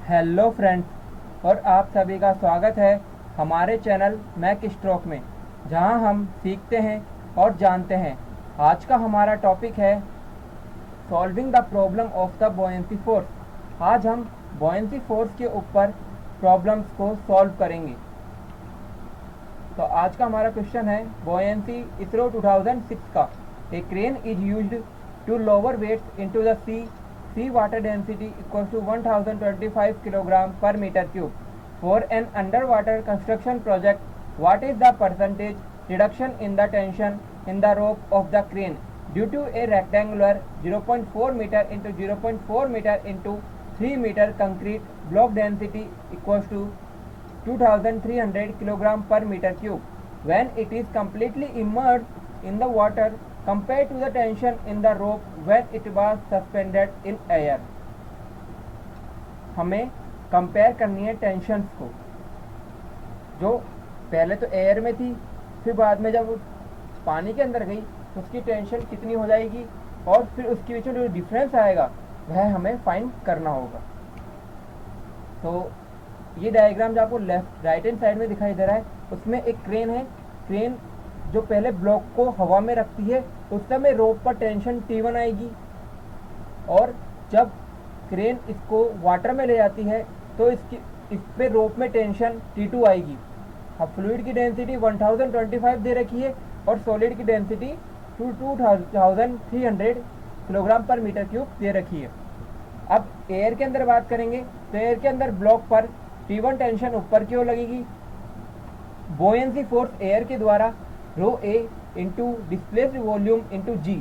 Hello friends, और आप सभी का स्वागत है हमारे चैनल मैक स्ट्रोक में, जहां हम सीखते हैं और जानते हैं। आज का हमारा टॉपिक है solving the problem of the buoyancy force. आज हम बॉयंसी फोर्स के ऊपर प्रॉब्लम्स को सॉल्व करेंगे। तो आज का हमारा क्वेश्चन है बॉयंसी इसरो 2006 का। A crane is used to lower weights into the sea. Sea water density equals to 1025 kilogram per meter cube. For an underwater construction project, what is the percentage reduction in the tension in the rope of the crane due to a rectangular 0.4 meter into 0.4 meter into 3 meter concrete block density equals to 2300 kilogram per meter cube when it is completely immersed in the water compared to the tension in the rope when it was suspended in air। हमें compare करनी है tensions को, जो पहले तो air में थी, फिर बाद में जब पानी के अंदर गई तो उसकी टेंशन कितनी हो जाएगी, और फिर उसके बीच में जो डिफरेंस आएगा वह हमें फाइंड करना होगा। तो ये डायग्राम जो आपको लेफ्ट राइट हैंड साइड में दिखाई दे रहा है, उसमें एक क्रेन है। क्रेन जो पहले ब्लॉक को हवा में रखती है, उस समय रोप पर टेंशन T1 आएगी, और जब क्रेन इसको वाटर में ले जाती है तो इस पे रोप में टेंशन T2 आएगी। अब फ्लूइड की डेंसिटी 1025 दे रखी है और सॉलिड की density 2300 kilogram per metre cube दे रखी है। अब एयर के अंदर बात करेंगे तो एयर के अंदर ब्लॉक पर T1 टेंशन ऊपर की ओर लगेगी। बोयेंसी फोर्स एयर के द्वारा रो A into displaced volume into जी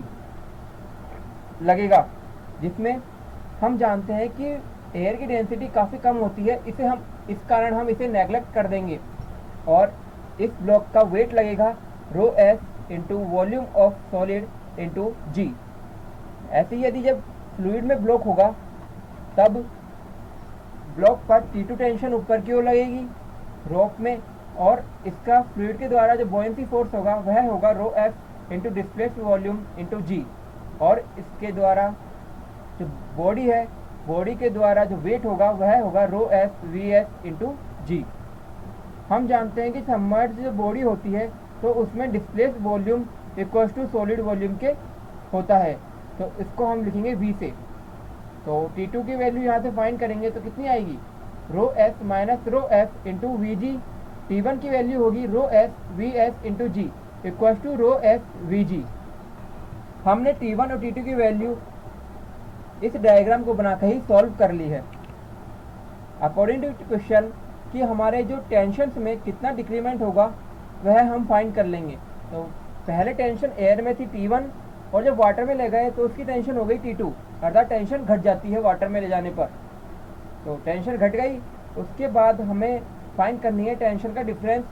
लगेगा, जिसमें हम जानते हैं कि एयर की डेंसिटी काफ़ी कम होती है। इस कारण हम इसे नेगलेक्ट कर देंगे, और इस ब्लॉक का वेट लगेगा rho s into volume of solid into g. ऐसे ही यदि जब फ्लूइड में ब्लॉक होगा तब ब्लॉक पर T2 टेंशन ऊपर की ओर लगेगी रोप में, और इसका फ्लूइड के द्वारा जो बॉयंसी फोर्स होगा वह होगा rho f into displaced volume into जी, और इसके द्वारा जो बॉडी है, बॉडी के द्वारा जो वेट होगा वह होगा rho F we s into जी। हम जानते हैं कि सबमर्ज्ड जो बॉडी होती है तो उसमें displaced volume equals to solid volume के होता है, तो इसको हम लिखेंगे वी से। तो T2 की वैल्यू यहाँ से फाइंड करेंगे तो कितनी आएगी, rho S minus rho f into we g. T1 की वैल्यू होगी rho s v s into g equal to rho s v g. हमने T1 और T2 की वैल्यू इस डायग्राम को बनाकर ही सॉल्व कर ली है। अकॉर्डिंग टू क्वेश्चन कि हमारे जो टेंशन्स में कितना डिक्रीमेंट होगा वह हम फाइंड कर लेंगे। तो पहले टेंशन एयर में थी T1, और जब वाटर में ले गए तो उसकी टेंशन हो गई T2, अर्थात टेंशन घट जाती है वाटर में ले जाने पर। तो टेंशन घट गई, उसके बाद हमें फाइंड करनी है टेंशन का डिफरेंस,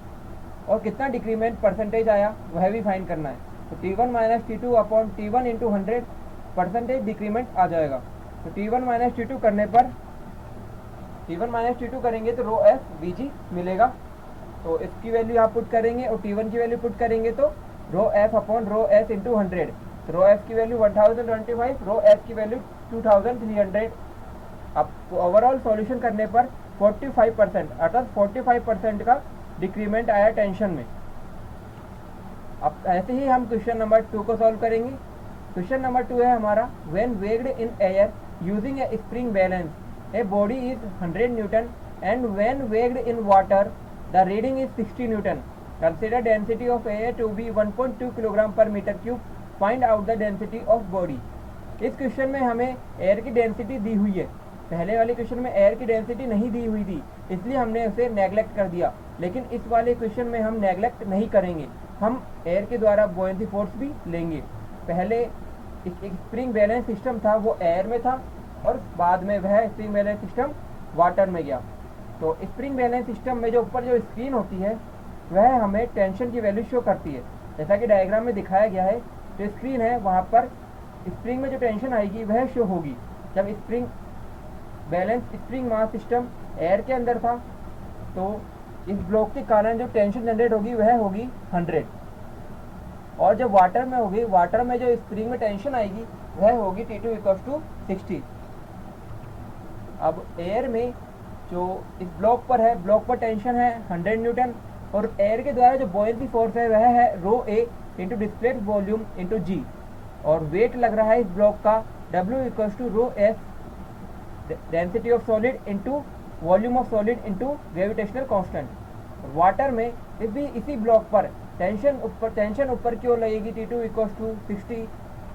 और कितना डिक्रीमेंट परसेंटेज आया वह भी फाइंड करना है। तो T1 minus T2 upon T1 into 100 percentage decrement आ जाएगा। तो T1 माइनस T2 करने पर T1 माइनस T2 करेंगे तो रो एफ वी जी मिलेगा। तो इसकी वैल्यू यहाँ पुट करेंगे और T1 की वैल्यू पुट करेंगे तो rho f upon rho s into 100। तो रो एफ की वैल्यू 1025, रो एस की वैल्यू 2300। अब ओवरऑल सॉल्यूशन करने पर 45%, अर्थात 45% का डिक्रीमेंट आया टेंशन में। अब ऐसे ही हम क्वेश्चन नंबर 2 को सॉल्व करेंगे। क्वेश्चन नंबर 2 है हमारा, when weighed in air using a spring balance a body is 100 newton and when weighed in water the reading is 60 newton. Consider density of air to be 1.2 kilogram per metre cube, find out the density of body. इस question में हमें air की density दी हुई है। पहले वाले question में air की डेंसिटी नहीं दी हुई थी, इसलिए हमने उसे नेगलेक्ट कर दिया, लेकिन इस वाले क्वेश्चन में हम नेगलेक्ट नहीं करेंगे, हम एयर के द्वारा बॉयंसी फोर्स भी लेंगे। पहले एक स्प्रिंग बैलेंस सिस्टम था, वो एयर में था, और बाद में वह स्प्रिंग बैलेंस सिस्टम वाटर में गया। तो स्प्रिंग बैलेंस सिस्टम में जो ऊपर जो स्क्रीन होती है वह हमें टेंशन की वैल्यू शो करती है, जैसा कि डायग्राम में दिखाया गया है। जो स्क्रीन है वहाँ पर स्प्रिंग में जो टेंशन आएगी वह शो होगी। जब spring balance spring mass system air के अंदर था तो इस ब्लॉक के कारण जो टेंशन जनरेट होगी वह होगी 100, और जब वाटर में होगी, वाटर में जो स्प्रिंग में टेंशन आएगी वह होगी T2 इक्वल्स टू 60। अब एयर में जो इस ब्लॉक पर है, ब्लॉक पर टेंशन है 100 न्यूटन और एयर के द्वारा जो बॉयंसी फोर्स है वह है rho A into displaced volume into जी, और वेट लग रहा है इस ब्लॉक का W equals to rho S density of solid into volume of solid into gravitational constant. Water में भी इसी ब्लॉक पर टेंशन ऊपर की ओर लगेगी T2 इक्वल्स टू 60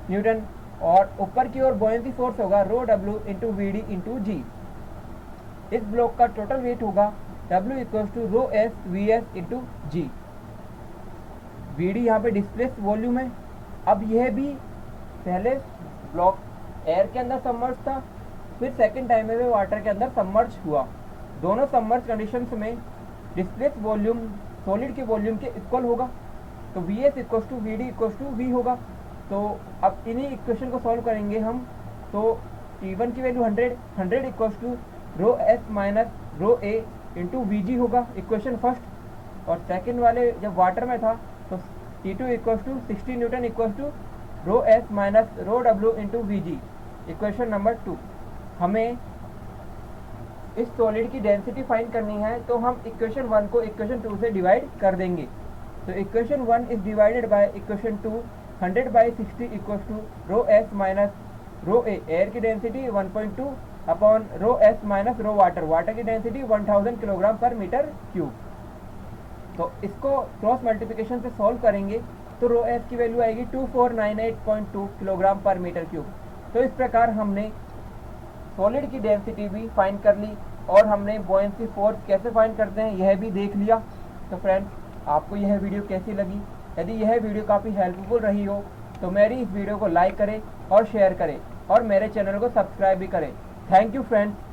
न्यूटन और ऊपर की ओर बॉयंसी फोर्स होगा rho W into v d into g. इस ब्लॉक का टोटल वेट होगा W equals to rho s v s into g. V d यहाँ पे डिस्प्लेस्ड वॉल्यूम है। अब यह भी पहले ब्लॉक एयर के अंदर सबमर्ज था, फिर सेकंड टाइम में वाटर के अंदर सबमर्ज हुआ। दोनों सबमर्ज कंडीशंस में डिस्प्लेस्ड वॉल्यूम सॉलिड के वॉल्यूम के इक्वल होगा, तो V S equals to V D equals to V होगा। तो अब इन्हीं इक्वेशन को सॉल्व करेंगे हम। तो T1 की value 100 equals to rho S minus rho A into we G होगा इक्वेशन फर्स्ट, और सेकंड वाले जब वाटर में था तो T2 equals to 60 newton equals to rho S minus rho W into we G equation number 2। हमें इस solid की डेंसिटी फाइंड करनी है, तो हम इक्वेशन 1 को इक्वेशन 2 से डिवाइड कर देंगे। तो equation 1 is divided by equation 2, 100 by 60 equals to rho S minus rho a, air की density 1.2 upon rho S minus rho water, water की density 1000 kilogram per metre cube. तो इसको क्रॉस मल्टीप्लिकेशन से solve करेंगे तो रो एस की value आएगी 2498.2 kilogram per metre cube. तो इस प्रकार हमने सॉलिड की डेंसिटी भी फाइंड कर ली और हमने बॉयंसी फोर्स कैसे फाइंड करते हैं यह भी देख लिया। तो फ्रेंड्स, आपको यह वीडियो कैसी लगी? यदि यह वीडियो काफ़ी हेल्पफुल रही हो तो मेरी इस वीडियो को लाइक करें और शेयर करें और मेरे चैनल को सब्सक्राइब भी करें। Thank you friends.